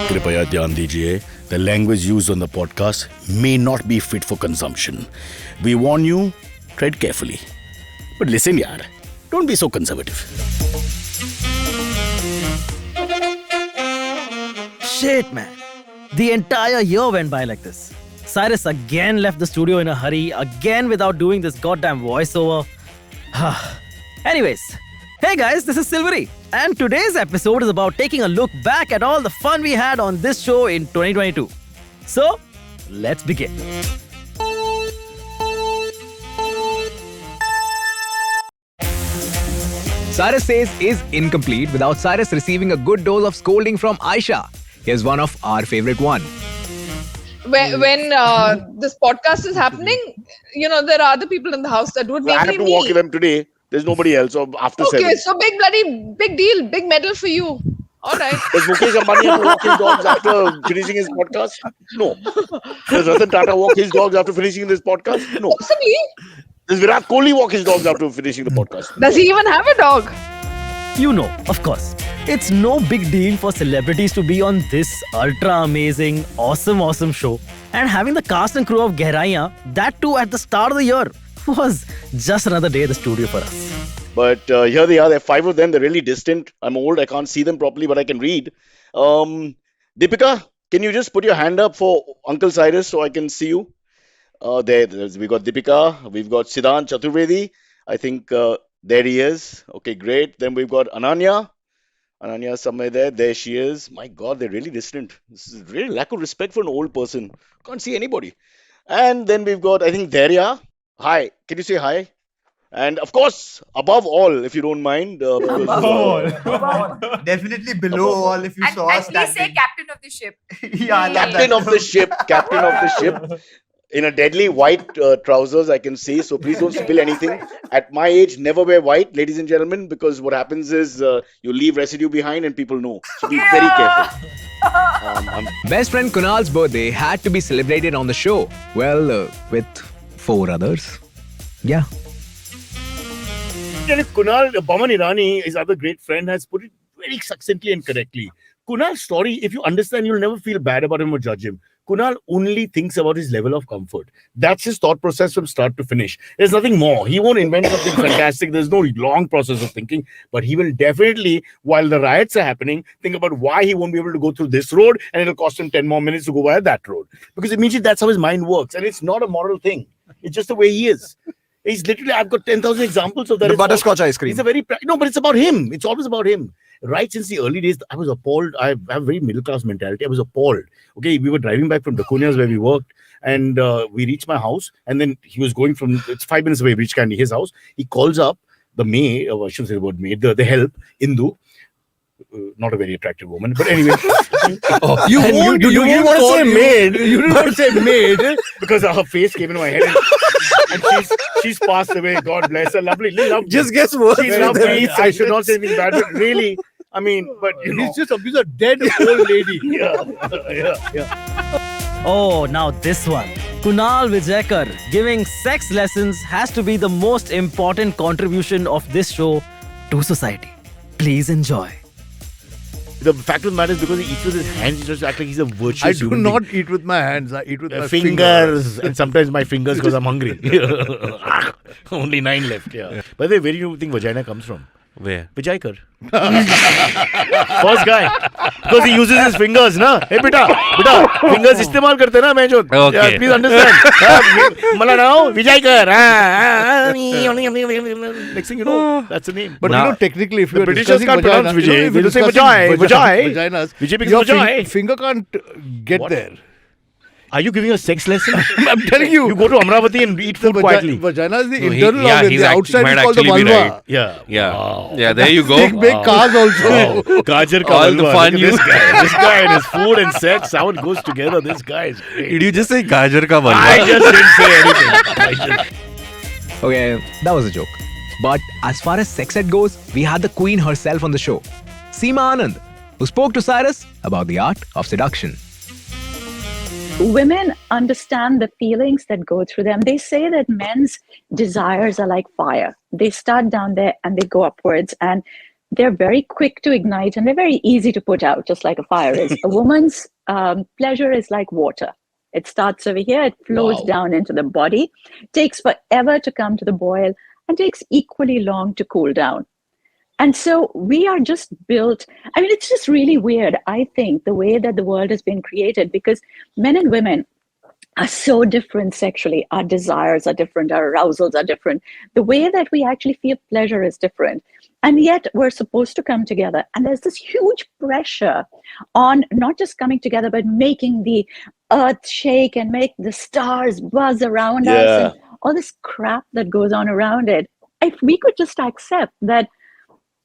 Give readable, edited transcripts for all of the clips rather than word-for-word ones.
कृपया ध्यान दीजिए, the language used on the podcast may not be fit for consumption. We warn you, tread carefully. But listen yaar, don't be so conservative. Shit, man. The entire year went by like this. Cyrus again left the studio in a hurry, again without doing this goddamn voiceover. Anyways, hey guys, this is Silvery, and today's episode is about taking a look back at all the fun we had on this show in 2022. So, let's begin. Cyrus Says is incomplete without Cyrus receiving a good dose of scolding from Aisha. Here's one of our favorite one. When this podcast is happening, there are other people in the house that would I have mainly to walk me. them today. There's nobody else. So after Okay, 7. so big deal, big medal for you. All right. Does Mukesh Ambani have to walk his dogs after finishing his podcast? No. Does Ratan Tata walk his dogs after finishing this podcast? No. Possibly. Does Virat Kohli walk his dogs after finishing the podcast? Does he even have a dog? You know, of course, it's no big deal for celebrities to be on this ultra amazing, awesome show. And having the cast and crew of Gehraiyan, that too at the start of the year, was just another day at the studio for us. But here they are. There are 5 of them. They're really distant. I'm old. I can't see them properly, but I can read. Deepika, can you just put your hand up for Uncle Cyrus so I can see you? We've got Deepika. We've got Siddhant Chaturvedi. I think there he is. Okay, great. Then we've got Ananya. Ananya is somewhere there. There she is. My God, they're really distant. This is really lack of respect for an old person. Can't see anybody. And then we've got, I think, Daria. Hi. Can you say hi? And of course, above all, if you don't mind. Definitely below all if you saw us And please say standing. captain of the ship. Yeah, I love Captain that. of the ship. Captain of the ship. In a deadly white trousers, I can see. So please don't spill anything. At my age, never wear white, ladies and gentlemen, because what happens is you leave residue behind and people know. So be very careful. Best friend Kunal's birthday had to be celebrated on the show. Well, with 4 others. Yeah. And if Kunal, Baman Irani, his other great friend, has put it very succinctly and correctly. Kunal's story, if you understand, you'll never feel bad about him or judge him. Kunal only thinks about his level of comfort. That's his thought process from start to finish. There's nothing more. He won't invent something fantastic. There's no long process of thinking. But he will definitely, while the riots are happening, think about why he won't be able to go through this road and it'll cost him 10 more minutes to go via that road. Because immediately that's how his mind works. And it's not a moral thing. It's just the way he is. He's literally, I've got 10,000 examples of that. The It's all- butterscotch ice cream. He's a very, no, but it's about him. It's always about him. Right since the early days, I was appalled. I have a very middle class mentality. I was appalled. Okay, we were driving back from Daconias where we worked, and we reached my house. And then he was going from, it's 5 minutes away, we reached Candy, his house. He calls up the maid, I shouldn't say the word maid, the help, Indu. Not a very attractive woman, but anyway. You want to say maid. You didn't want to say maid because her face came into my head. And she's passed away. God bless her. Lovely. Just gets worse. She's lovely. I should not say anything bad, but really, I mean, but you know. He's just abused a dead old lady. Yeah. Oh, now this one. Kunal Vijayakar giving sex lessons has to be the most important contribution of this show to society. Please enjoy. The fact of the matter is because he eats with his hands, he just act like he's a virtuous I do human not being. eat with my hands. I eat with my Fingers. And sometimes my fingers because I'm hungry. Only 9 left, yeah. By the way, where do you think vagina comes from? Where? Vijayakar. First guy. Because he uses his fingers, na? Hey, beta, fingers istemal karte na, main jo. Okay. Yeah, please understand. Mala now, Vijayakar. Next thing you know, that's the name. But Now- you know, technically, if The you're Britishers discussing can't pronounce vagina, Vijay. if you're They'll say discussing vajay. vaginas, Vijay becomes your vajay. finger can't get What? there. Are you giving a sex lesson? I'm telling you. You go to Amravati and eat food quietly. Vagina is the No, internal organ. he's The act- outside might is called the actually be vulva. right. Yeah. Yeah. Wow. Yeah, there you go. Big cars also. Gajar ka All halwa. the fun Look at you- this guy. This guy and his food and sex, how it goes together. This guy is great. Did you just say gajar ka I valva? just didn't say anything. Okay, that was a joke. But as far as sex ed goes, we had the queen herself on the show, Seema Anand, who spoke to Cyrus about the art of seduction. Women understand the feelings that go through them. They say that men's desires are like fire. They start down there and they go upwards. And they're very quick to ignite and they're very easy to put out, just like a fire is. A woman's pleasure is like water. It starts over here, it flows Wow. down into the body, takes forever to come to the boil, and takes equally long to cool down. And so we are just built. I mean, it's just really weird, I think, the way that the world has been created, because men and women are so different sexually. Our desires are different, our arousals are different. The way that we actually feel pleasure is different. And yet we're supposed to come together. And there's this huge pressure on not just coming together, but making the earth shake and make the stars buzz around us Yeah. and all this crap that goes on around it. If we could just accept that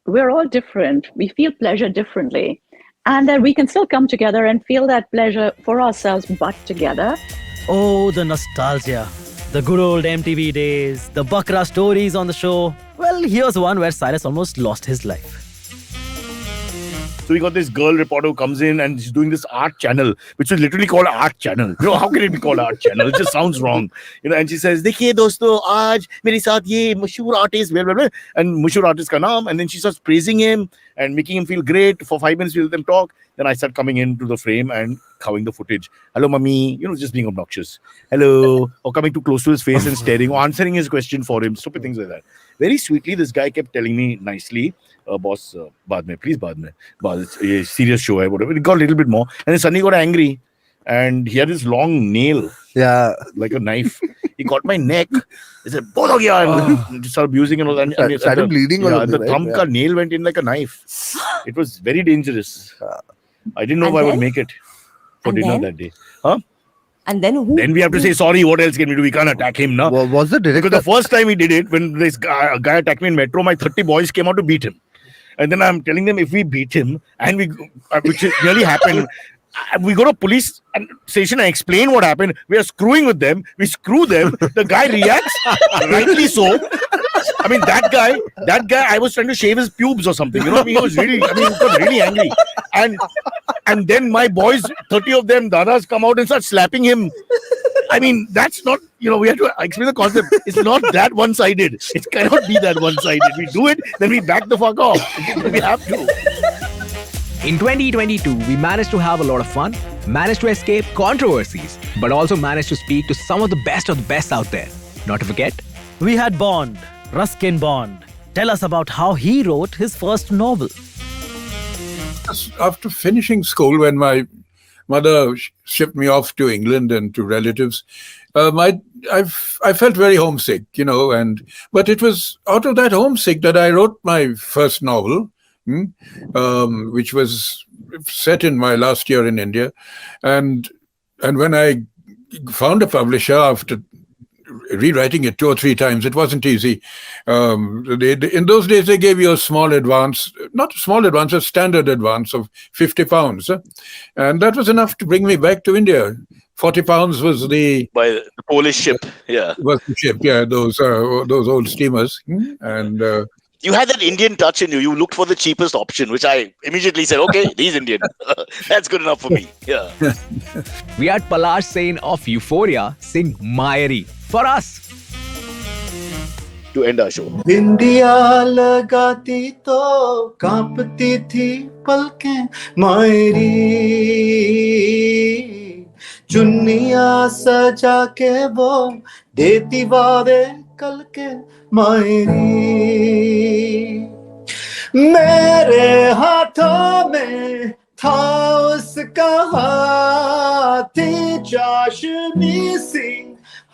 we're all different, we feel pleasure differently, and that we can still come together and feel that pleasure for ourselves, but together. Oh, the nostalgia. The good old MTV days, the Bakra stories on the show. Well, here's one where Cyrus almost lost his life. So we got this girl reporter who comes in and she's doing this art channel, which is literally called art channel. You know, how can it be called art channel? It just sounds wrong. You know, and she says, "Dekhiye dosto, aaj mere saath ye mashhoor artist, blah, blah, blah," and mashhoor artist ka naam. And then she starts praising him and making him feel great. For 5 minutes, we let them talk. Then I start coming into the frame and covering the footage. "Hello, mummy," you know, just being obnoxious. "Hello," or coming too close to his face and staring, or answering his question for him, stupid things like that. Very sweetly, this guy kept telling me nicely, "Boss, baad mein, please baad mein. It's a serious show, hai, whatever." It got a little bit more. And then suddenly got angry. And he had this long nail, Yeah. like a knife. He got my neck. He said, "Both of you," and just started abusing and all that. And Started bleeding or yeah, something, the right? thumb Yeah. ka nail went in like a knife. It was very dangerous. I didn't know And if I would then? make it for And dinner then? that day. Huh? And then who? Then we have to say, "Sorry, what else can we do? We can't attack him now." Was the director? Because the first time he did it, when this guy attacked me in metro, my 30 boys came out to beat him. And then I'm telling them, if we beat him, and which really happened, we go to police station and explain what happened. We are screwing with them. We screw them. The guy reacts, rightly so. I mean, that guy, I was trying to shave his pubes or something. You know, he was really, he got really angry. And then my boys, 30 of them, dadas, come out and start slapping him. I mean, that's not, you know, we have to explain the concept. It's not that one-sided. It cannot be that one-sided. We do it, then we back the fuck off. We have to. In 2022, we managed to have a lot of fun, managed to escape controversies, but also managed to speak to some of the best out there. Not to forget, We had Bond, Ruskin Bond. Tell us about how he wrote his first novel. After finishing school, when my mother shipped me off to England and to relatives, I felt very homesick, you know, but it was out of that homesick that I wrote my first novel, which was set in my last year in India, and when I found a publisher after rewriting it 2 or 3 times, it wasn't easy. In those days, they gave you a small advance, not a small advance, a standard advance of £50. And that was enough to bring me back to India. £40 was the By the Polish ship. Yeah. ship, yeah, those old steamers. And You had that Indian touch in you. You looked for the cheapest option, which I immediately said, okay, he's Indian. That's good enough for me. Yeah. we had Palash Sain of Euphoria sing Mayari for us. To end our show. बिंदिया लगाती तो कांपती थी पलकें मायरी चुन्निया सजा के वो देती वादे कल के मायरी मेरे हाथों में था उसका हाथी चाशनी सी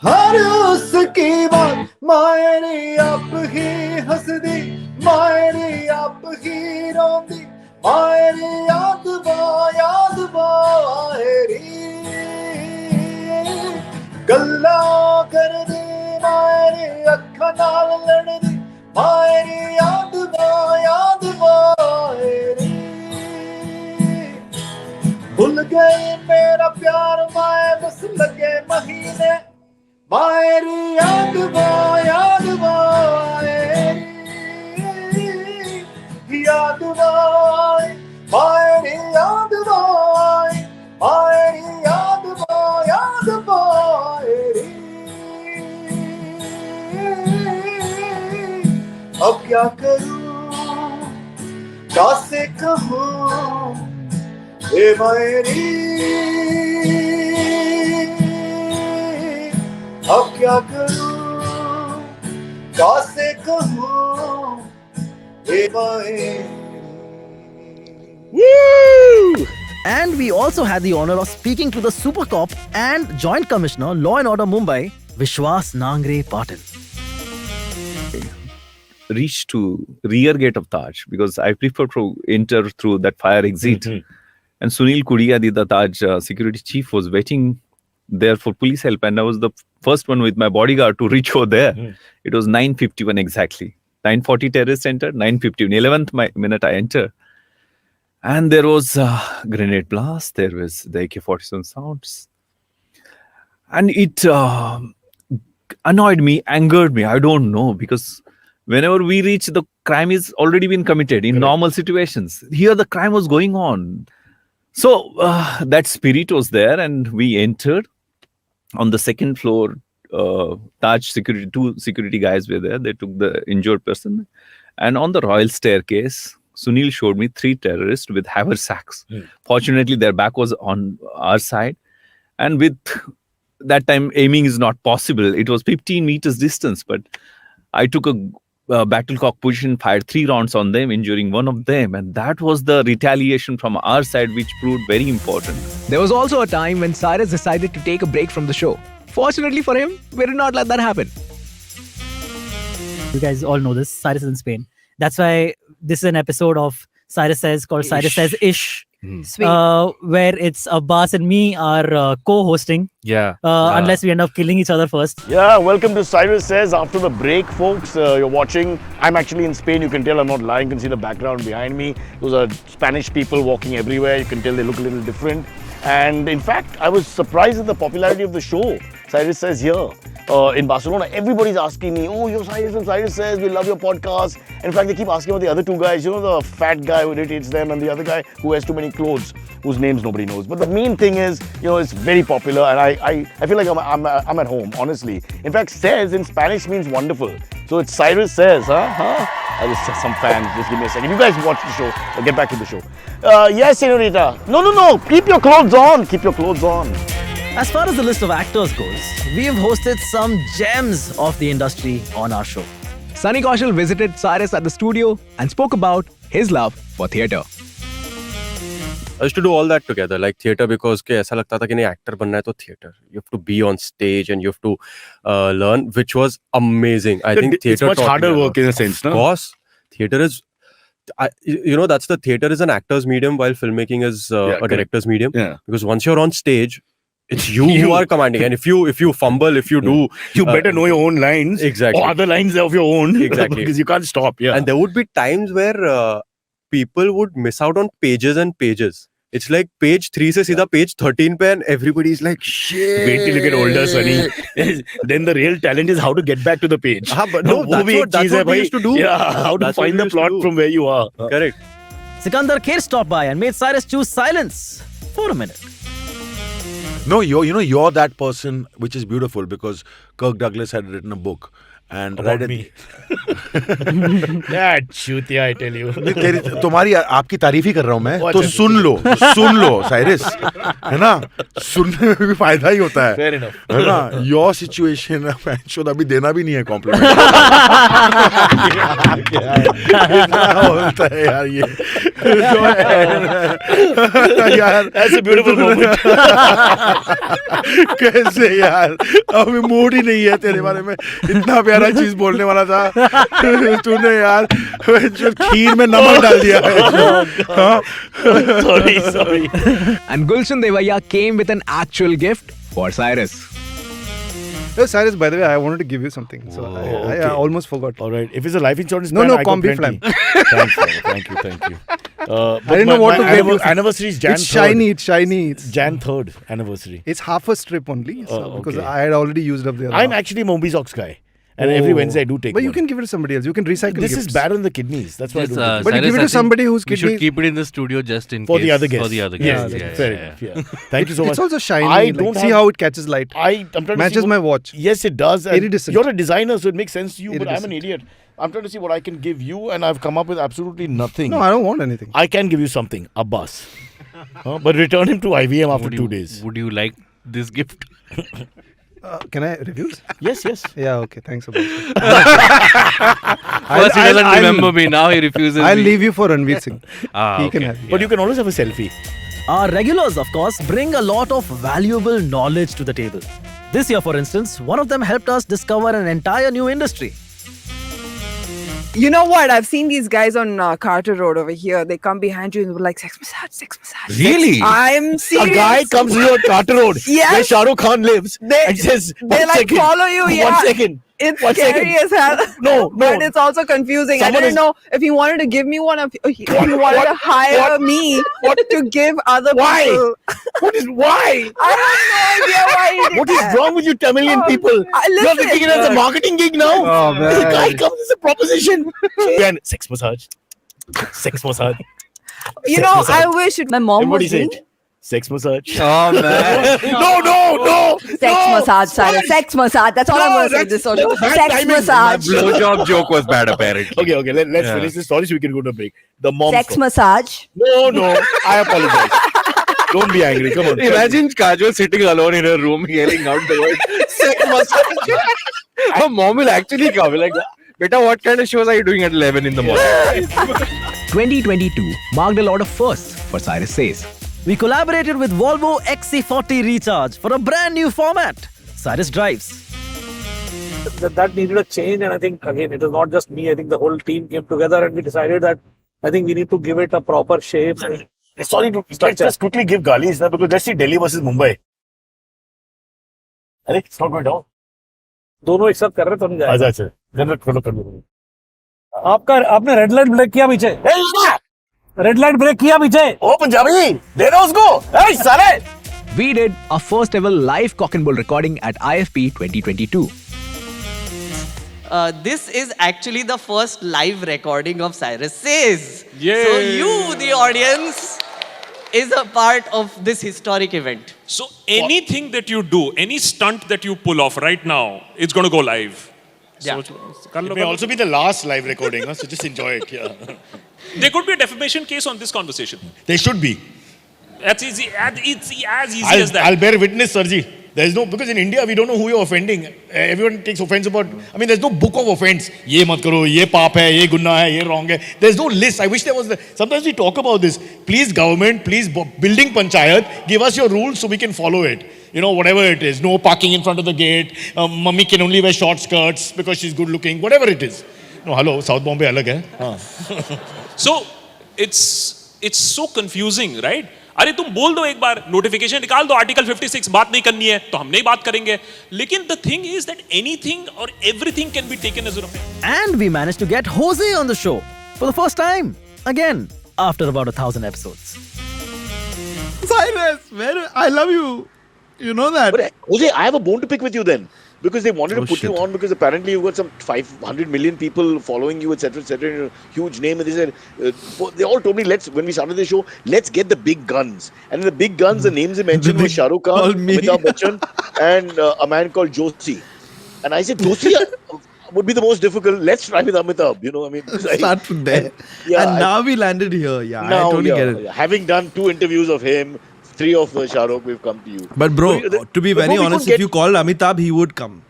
हर उसकी बात मायरी आप ही हंस दी मायरी आप ही रोंदी मायरी याद मायरी गल्ला कर दी मायरी अखा नाल लड़ दी मायरी याद मायरी भूल गई मेरा प्यार माए बस लगे महीने मायरी याद मायरी मायरी याद मायरी अब क्या करूं कैसे कहूँ ए मेरी अब क्या करूँ कैसे कहूँ ए मेरी. Woo! And we also had the honor of speaking to the Super Cop and Joint Commissioner, Law and Order Mumbai, Vishwas Nangre Patil. Reached to rear gate of Taj because I prefer to enter through that fire exit. And Sunil Kudia, the Taj security chief, was waiting there for police help, and I was the first one with my bodyguard to reach over there. It was 9:51 exactly. 9:40 terrorists entered, 9:50. 11th minute I enter. And there was a grenade blast, there was the AK-47 sounds. And it annoyed me, angered me, I don't know, because whenever we reach, the crime is already been committed in normal situations. Here the crime was going on. So that spirit was there, and we entered. On the second floor, Taj security, 2 security guys were there. They took the injured person. And on the royal staircase, Sunil showed me 3 terrorists with haversacks. Fortunately, their back was on our side. And with that time, aiming is not possible. It was 15 meters distance, but I took a battlecock position, fired 3 rounds on them, injuring one of them. And that was the retaliation from our side, which proved very important. There was also a time when Cyrus decided to take a break from the show. Fortunately for him, we did not let that happen. You guys all know this. Cyrus is in Spain. That's why this is an episode of Cyrus Says called Cyrus Says Ish. Sweet. Where it's Abbas and me are co-hosting. Yeah. Unless we end up killing each other first. Yeah, welcome to Cyrus Says. After the break, folks, you're watching. I'm actually in Spain. You can tell I'm not lying. You can see the background behind me. Those are Spanish people walking everywhere. You can tell they look a little different. And in fact, I was surprised at the popularity of the show. Cyrus Says here in Barcelona. Everybody's asking me, oh, you're Cyrus and Cyrus Says, we love your podcast. And in fact, they keep asking about the other 2 guys. You know, the fat guy who irritates them and the other guy who has too many clothes, whose names nobody knows. But the main thing is, you know, it's very popular, and I feel like I'm at home, honestly. In fact, Says in Spanish means wonderful. So it's Cyrus Says, just some fans, just give me a second. You guys watch the show. I'll get back to the show. Yes, senorita. No. Keep your clothes on. Keep your clothes on. As far as the list of actors goes, we have hosted some gems of the industry on our show. Sunny Kaushal visited Cyrus at the studio and spoke about his love for theatre. I used to do all that together, like theatre, because ऐसा लगता था कि नहीं actor बनना है तो theatre. You have to be on stage and you have to learn, which was amazing. I think theatre it's much harder work in a sense, no? Of course, theatre is. That's the theatre is an actor's medium, while filmmaking is a director's medium. Yeah. Because once you're on stage, it's you who are commanding, and if you fumble, if you do, you better know your own lines, exactly, or other lines of your own, exactly, because you can't stop. Yeah, and there would be times where people would miss out on pages and pages. It's like page 3 se सीधा page 13 pe, and everybody's like, shit. Wait till you get older, Sunny. Then the real talent is how to get back to the page. But no, that's what we used to do. Yeah, how to find the plot from where you are. Correct. Sikandar Kher stopped by and made Cyrus choose silence for a minute. No, you're that person, which is beautiful, because Kirk Douglas had written a book. And about me. That chutiya, I tell you. तुम्हारी आपकी तारीफ ही कर रहा हूँ मैं. तो सुन लो Cyrus, है ना? सुनने में भी फायदा ही होता है. Fair enough. है ना? Your situation, should अभी देना भी नहीं है compliment. होता है यार ये. यार, that's a beautiful moment. कैसे यार? अभी मूड ही नहीं है तेरे बारे में. इतना प्यारा चीज बोलने वाला था, तूने यार खीर में नमक डाल दिया है. Sorry. And Gulshan Devaya came with an actual gift for Cyrus. Oh, Cyrus, by the way, I wanted to give you something. So I almost forgot. All right. If it's a life insurance plan, I got Combi plenty. Flam. Thank you. I didn't know what to give you. Anniversary is Jan 3rd. It's shiny. It's Jan 3rd anniversary. It's half a strip only, because I had already used up the other I'm half. actually a Moby Ox guy. And every Wednesday I do take But one. you can give it to somebody else. You can recycle This gifts. is bad on the kidneys. That's why I do it. But you give it to somebody whose We kidney... should keep it in the studio just in for case. the other guests. For the other guests. Yeah, fair enough. Yeah. Thank you so much. It's also shiny. I like, don't see have- how it catches light. I'm trying to Matches see my watch. Yes, it does. And Iridescent. you're a designer, so it makes sense to you, but I'm an Iridescent. idiot. I'm trying to see what I can give you, and I've come up with absolutely nothing. No, I don't want anything. I can give you something, Abbas. But return him to IVM after 2 days. Would you like this gift? Can I refuse? Yes. Yeah, okay. Thanks about it. First, he doesn't remember me. Now he refuses. I'll me. leave you for Ranveer Singh. He can have. But you can always have a selfie. Our regulars, of course, bring a lot of valuable knowledge to the table. This year, for instance, one of them helped us discover an entire new industry. You know what? I've seen these guys on Carter Road over here. They come behind you and they're like, sex massage, sex massage. Really? I'm serious. A guy comes here at Carter Road, Yes. where Shah Rukh Khan lives, and says, They like follow you, yeah. 1 second. It's One scary second. as hell. No. But it's also confusing. Someone I didn't know if he wanted to give me one, if he wanted to hire me to give other Why? people. Why? I have no idea why he did What is that. wrong with you Tamilian people? You're listen. taking it as a marketing gig now? Oh, man. The guy comes as a proposition. Then, sex massage. Sex massage. You Sex know, massage. I wish my mom Everybody was say doing it. Sex massage. Oh man. No. sex massage, Cyrus. Sex massage. That's all I'm going to say this social. bad Sex timing. massage. Blowjob joke was bad, apparently. Okay. Let's finish this story so we can go to a break. The mom. Sex massage. No. I apologize. Don't be angry. Come on. Imagine Kajol sitting alone in her room yelling out the word sex massage. Her mom will actually come like, Beta, what kind of shows are you doing at 11 in the morning? 2022 marked a lot of firsts for Cyrus Says. We collaborated with Volvo XC40 Recharge for a brand new format, Cyrus Drives. That needed a change, and I think again it was not just me. I think the whole team came together and we decided that I think we need to give it a proper shape. Sorry, let's just quickly give Galis now because let's see Delhi versus Mumbai. I think it's not going down. दोनों एक साथ कर रहे तो नहीं जाएगा। अच्छा कर लो। आपने रेड लाइट ब्रेक किया पीछे। रेड लाइट ब्रेक किया पीछे। ओ पंजाबी, दे दो उसको। ए साले। We did our first ever live cock and bull recording at IFP 2022. This is actually the first live recording of Cyrus Says. Yay. So you, the audience, is a part of this historic event. So anything that you do, any stunt that you pull off right now, it's going to go live. Yeah. It may also be the last live recording, so just enjoy it. Yeah. There could be a defamation case on this conversation. There should be. That's easy. It's as easy as that. I'll bear witness, Sarji. There's no, because in India we don't know who you're offending. Everyone takes offense about, there's no book of offense. Ye mat karo, ye paap hai, ye gunna hai, ye wrong hai. There's no list. I wish there was. Sometimes we talk about this. Please government, please building panchayat, give us your rules so we can follow it. You know, whatever it is. No parking in front of the gate. Mummy can only wear short skirts because she's good looking. Whatever it is. No, hello, South Bombay alag hai. So it's so confusing, right? अरे तुम बोल दो एक बार notification निकाल दो article 56 बात नहीं करनी है तो हम नहीं बात करेंगे लेकिन the thing is that anything or everything can be taken as a offense. And we managed to get Jose on the show for the first time again after about 1,000 episodes. Cyrus, I love you. You know that. But Jose, I have a bone to pick with you then. Because they wanted to put you on because apparently you've got some 500 million people following you, etc., huge name. And they said, they all told me, when we started the show, let's get the big guns. And in the big guns, the names they mentioned were Shah Rukh Khan, Amitabh Bachchan, and a man called Joshi. And I said, Joshi would be the most difficult. Let's try with Amitabh, Start from there. And now we landed here. Yeah, I totally get it. Having done 2 interviews of him, 3 of Shah Rukh, we've come to you. But bro, to be very honest, if you called Amitabh, he would come.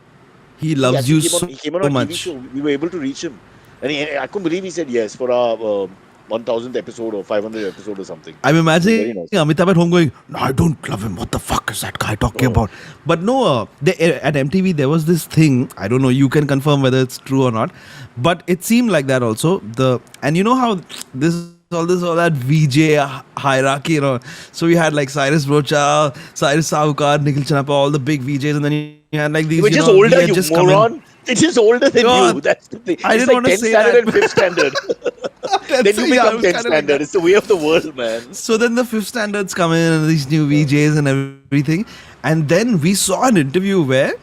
He loves you so much. He came on a TV show. We were able to reach him. And I couldn't believe he said yes for our 1000th episode or 500th episode or something. I'm imagining Amitabh at home going, no, I don't love him. What the fuck is that guy talking about? But no, at MTV, there was this thing. I don't know, you can confirm whether it's true or not. But it seemed like that also. And you know how all that VJ hierarchy, So we had like Cyrus Brocha, Cyrus Saukar, Nikhil Chanapa, all the big VJs, and then you had like these. We're just older, you moron. It's just older than you. That's the thing. I didn't want to say standard that. And 5th standard. Then you become 10th standard. It's the way of the world, man. So then the 5th standards come in and these new VJs and everything. And then we saw an interview where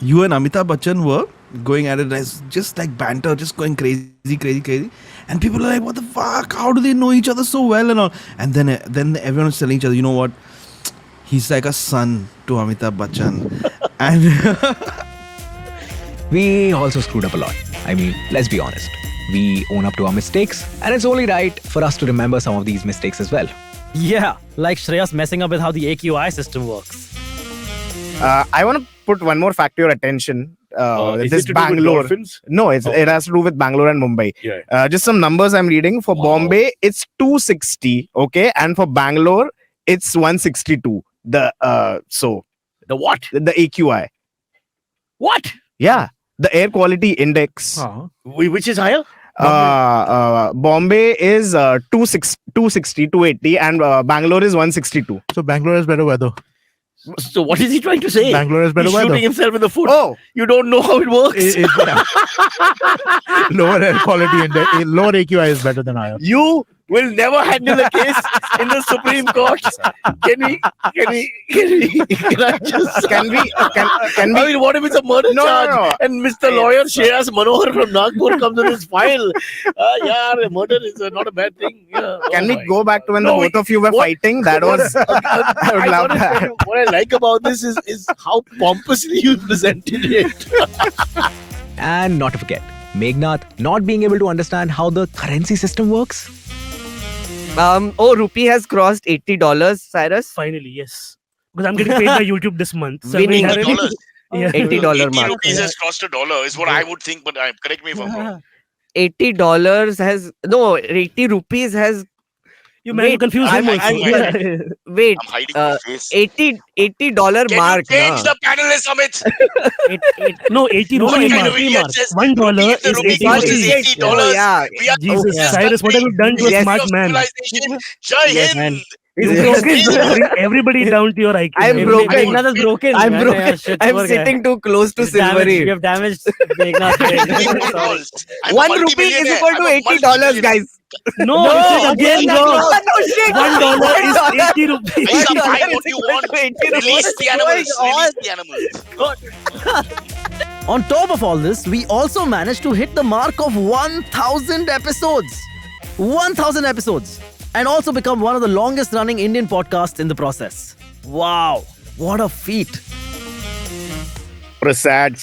you and Amitabh Bachchan were going at it as just like banter, just going crazy. And people are like, what the fuck? How do they know each other so well and all? And then everyone was telling each other, you know what? He's like a son to Amitabh Bachchan. And we also screwed up a lot. I mean, let's be honest. We own up to our mistakes, and it's only right for us to remember some of these mistakes as well. Yeah, like Shreyas messing up with how the AQI system works. I want to put one more fact to your attention. Is This it to do with Bangalore. dolphins? No, it has to do with Bangalore and Mumbai. Just some numbers I'm reading. For Bombay, it's 260. Okay, and for Bangalore, it's 162. The what? The AQI. What? Yeah, the air quality index. Which is higher? Bombay is 260, 280, and Bangalore is 162. So Bangalore has better weather. So what is he trying to say? Bangalore has better He's weather. shooting himself in the foot. Oh, you don't know how it works. Lower air quality index, lower AQI is better than higher. You will never handle a case in the Supreme Court. Can I mean, what if it's a murder charge? No. And Mr. Lawyer Shreyas Manohar from Nagpur comes on his file. Murder is not a bad thing. Yeah. Can we go back to when the both of you were fighting? That was. I would love that. What I like about this is how pompously you presented it. And not to forget, Meghnad not being able to understand how the currency system works. Rupee has crossed $80, Cyrus. Finally, yes. Because I'm getting paid by YouTube this month. So Winning. we have- $80 Yeah. $80 mark. rupees has crossed $1 is what I would think, but correct me if I'm wrong. $80 has 80 rupees has. You man, you confuse him also. Wait, I'm hiding my face. $80 Can mark. you change na. the panelist, Amit? No, 80 What rupee kind mark. of idiot says $1 if the is rupee 80 cost is rupees. $80? Oh, yeah. We are Jesus, yes, Cyrus, what have you done to a Yes. smart man? civilization. Jai Yes, Hind. He's Yes. broken. Bring everybody down to your IQ. I'm broken. Meghnad is broken. I'm Yeah, broken. yeah, shit, I'm poor guy. sitting too close to It's damaged. silvery. We have damaged Meghnad's brain. Sorry. I'm a 1 rupee is multi-millionaire. equal to I'm a $80, multi-millionaire. guys. No, this is again that's wrong. wrong. No shit. $1 is $1 80 rupees. Aisa, $1 buy is what you equal want. to 80 rupees. Release the animals. What's Release the animals. On top of all this, we also managed to hit the mark of 1,000 episodes. 1,000 episodes. And also become one of the longest running Indian podcasts in the process. Wow, what a feat. For a sad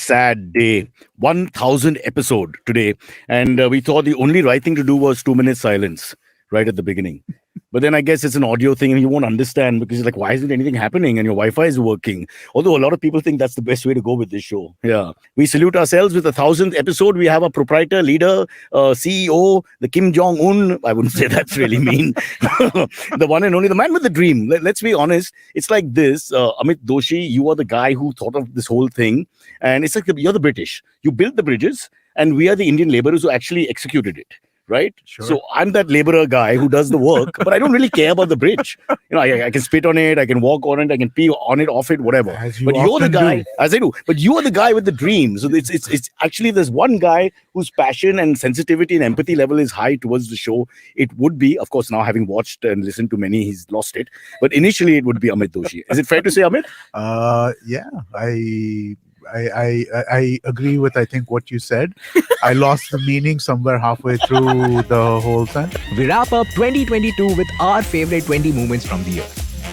day. 1,000 episode today. And we thought the only right thing to do was 2 minutes silence right at the beginning. But then I guess it's an audio thing and you won't understand because you're like, why isn't anything happening? And your Wi-Fi is working. Although a lot of people think that's the best way to go with this show. Yeah. We salute ourselves with 1,000th episode. We have a proprietor, leader, CEO, the Kim Jong-un. I wouldn't say that's really mean. The one and only, the man with the dream. Let's be honest. It's like this. Amit Doshi, you are the guy who thought of this whole thing. And it's like you're the British. You built the bridges and we are the Indian laborers who actually executed it. Right? Sure. So I'm that laborer guy who does the work, but I don't really care about the bridge. I can spit on it, I can walk on it, I can pee on it, off it, whatever. But you're the guy, as I do. But you are the guy with the dream. So it's actually there's one guy whose passion and sensitivity and empathy level is high towards the show. It would be, of course, now having watched and listened to many, he's lost it. But initially, it would be Amit Doshi. Is it fair to say, Amit? Yeah, I agree with I think what you said. I lost the meaning somewhere halfway through the whole thing. We wrap up 2022 with our favorite 20 moments from the year.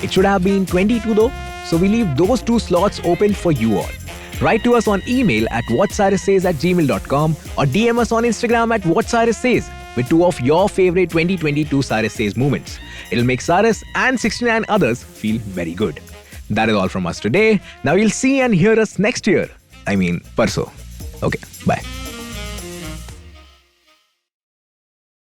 It should have been 22 though, so we leave those 2 slots open for you all. Write to us on email at whatcyrussays@gmail.com or DM us on Instagram at whatcyrussays with 2 of your favorite 2022 Cyrus Says moments. It'll make Cyrus and 69 others feel very good. That is all from us today. Now you'll see and hear us next year. I mean, parso. Okay, bye.